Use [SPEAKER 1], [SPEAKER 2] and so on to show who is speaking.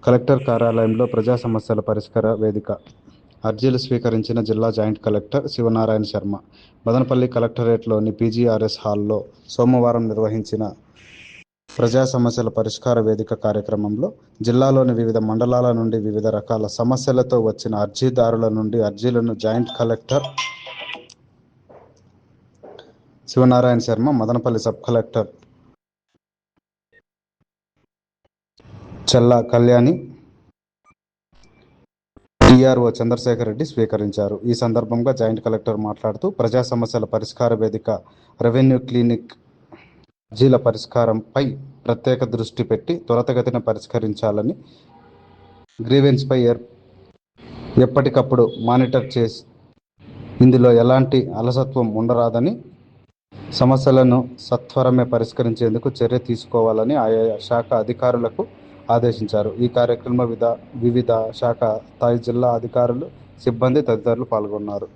[SPEAKER 1] Collector కార్యాలయంలో ప్రజా సమస్యల పరిష్కార వేదిక. అర్జీలు స్వీకరించిన జిల్లా జాయింట్ కలెక్టర్ శివనారాయణ శర్మ. మదనపల్లి కలెక్టరేట్లోని పీజీఆర్ఎస్ హాల్లో సోమవారం నిర్వహించిన ప్రజా సమస్యల పరిష్కార వేదిక కార్యక్రమంలో జిల్లాలోని వివిధ మండలాల నుండి వివిధ రకాల సమస్యలతో వచ్చిన అర్జీదారుల నుండి అర్జీలను joint collector Shivanarayana Sharma, Madanapalle sub collector Challa Kalyani, TRO Chandrashekar Reddy స్వీకరించారు. ఈ సందర్భంగా జాయింట్ కలెక్టర్ మాట్లాడుతూ ప్రజా సమస్యల పరిష్కార వేదిక రెవెన్యూ క్లినిక్ అర్జీల పరిష్కారంపై ప్రత్యేక దృష్టి పెట్టి త్వరితగతిన పరిష్కరించాలని, గ్రీవెన్స్పై ఎప్పటికప్పుడు మానిటర్ చేసి ఇందులో ఎలాంటి అలసత్వం ఉండరాదని, సమస్యలను సత్వరమే పరిష్కరించేందుకు చర్య తీసుకోవాలని ఆయా శాఖ అధికారులకు ఆదేశించారు. ఈ కార్యక్రమంలో వివిధ శాఖ స్థాయి జిల్లా అధికారులు, సిబ్బంది తదితరులు పాల్గొన్నారు.